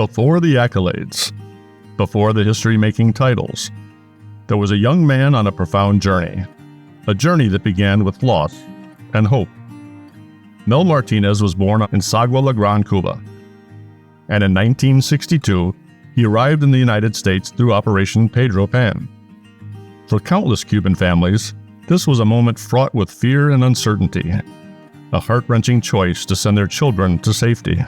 Before the accolades, before the history-making titles, there was a young man on a profound journey, a journey that began with loss and hope. Mel Martinez was born in Sagua La Grande, Cuba, and in 1962, he arrived in the United States through Operation Pedro Pan. For countless Cuban families, this was a moment fraught with fear and uncertainty, a heart-wrenching choice to send their children to safety.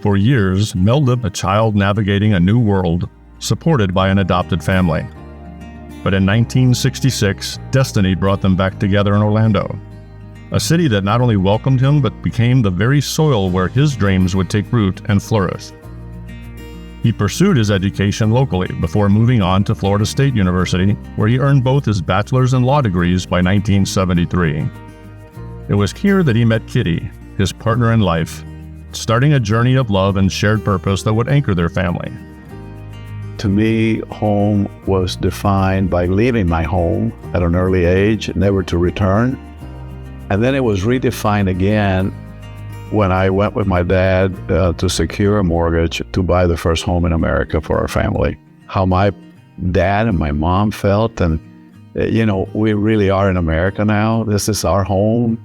For years, Mel lived a child navigating a new world, supported by an adopted family. But in 1966, destiny brought them back together in Orlando, a city that not only welcomed him but became the very soil where his dreams would take root and flourish. He pursued his education locally before moving on to Florida State University, where he earned both his bachelor's and law degrees by 1973. It was here that he met Kitty, his partner in life, starting a journey of love and shared purpose that would anchor their family. To me, home was defined by leaving my home at an early age, never to return. And then it was redefined again when I went with my dad to secure a mortgage to buy the first home in America for our family. How my dad and my mom felt, and we really are in America now. This is our home.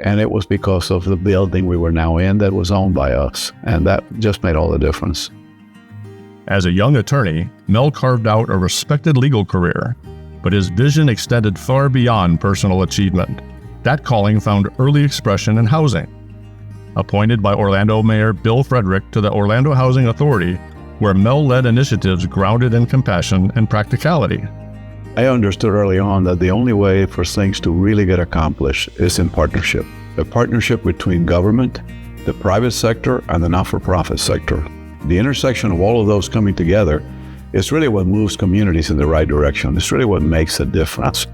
And it was because of the building we were now in that was owned by us. And that just made all the difference. As a young attorney, Mel carved out a respected legal career, but his vision extended far beyond personal achievement. That calling found early expression in housing. Appointed by Orlando Mayor Bill Frederick to the Orlando Housing Authority, where Mel led initiatives grounded in compassion and practicality. I understood early on that the only way for things to really get accomplished is in partnership. A partnership between government, the private sector, and the not-for-profit sector. The intersection of all of those coming together is really what moves communities in the right direction. It's really what makes a difference.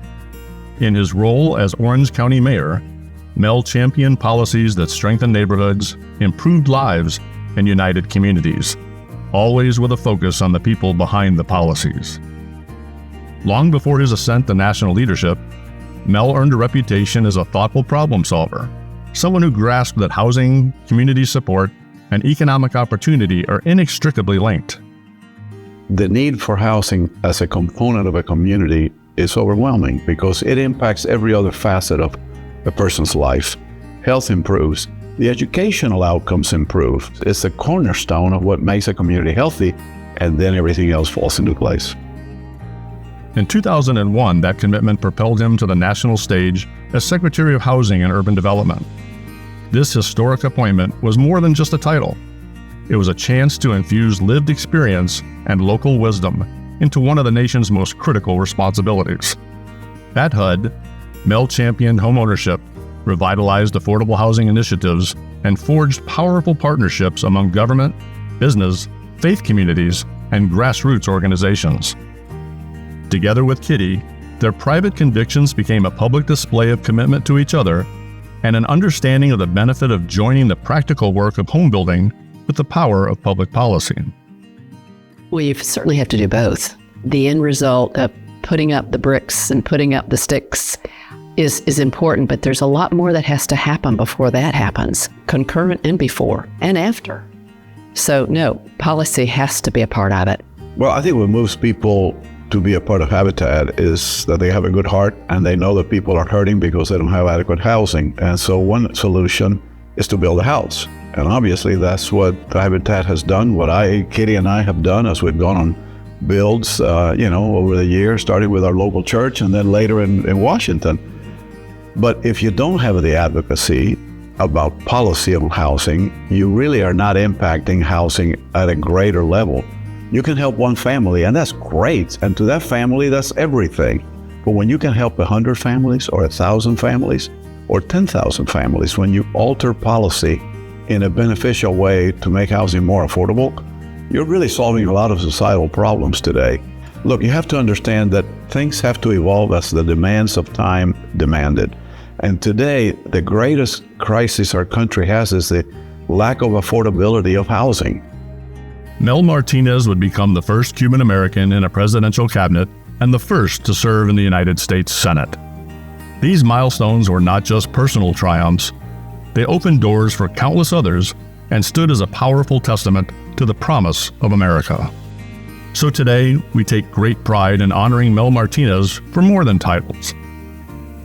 In his role as Orange County Mayor, Mel championed policies that strengthened neighborhoods, improved lives, and united communities, always with a focus on the people behind the policies. Long before his ascent to national leadership, Mel earned a reputation as a thoughtful problem solver, someone who grasped that housing, community support, and economic opportunity are inextricably linked. The need for housing as a component of a community is overwhelming because it impacts every other facet of a person's life. Health improves, the educational outcomes improve. It's the cornerstone of what makes a community healthy, and then everything else falls into place. In 2001, that commitment propelled him to the national stage as Secretary of Housing and Urban Development. This historic appointment was more than just a title. It was a chance to infuse lived experience and local wisdom into one of the nation's most critical responsibilities. At HUD, Mel championed homeownership, revitalized affordable housing initiatives, and forged powerful partnerships among government, business, faith communities, and grassroots organizations. Together with Kitty, their private convictions became a public display of commitment to each other and an understanding of the benefit of joining the practical work of home building with the power of public policy. Well, you certainly have to do both. The end result of putting up the bricks and putting up the sticks is important, but there's a lot more that has to happen before that happens, concurrent and before and after. So no, policy has to be a part of it. Well, I think what moves people to be a part of Habitat is that they have a good heart and they know that people are hurting because they don't have adequate housing. And so one solution is to build a house. And obviously that's what Habitat has done, what Kitty and I have done as we've gone on builds, over the years, starting with our local church and then later in Washington. But if you don't have the advocacy about policy of housing, you really are not impacting housing at a greater level. You can help one family, and that's great. And to that family, that's everything. But when you can help 100 families or 1,000 families or 10,000 families, when you alter policy in a beneficial way to make housing more affordable, you're really solving a lot of societal problems today. Look, you have to understand that things have to evolve as the demands of time demanded. And today, the greatest crisis our country has is the lack of affordability of housing. Mel Martinez would become the first Cuban American in a presidential cabinet and the first to serve in the United States Senate. These milestones were not just personal triumphs. They opened doors for countless others and stood as a powerful testament to the promise of America. So today, we take great pride in honoring Mel Martinez for more than titles.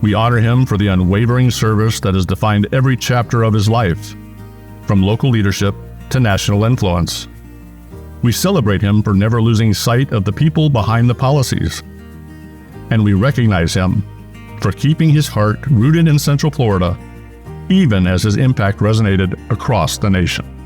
We honor him for the unwavering service that has defined every chapter of his life, from local leadership to national influence. We celebrate him for never losing sight of the people behind the policies. And we recognize him for keeping his heart rooted in Central Florida, even as his impact resonated across the nation.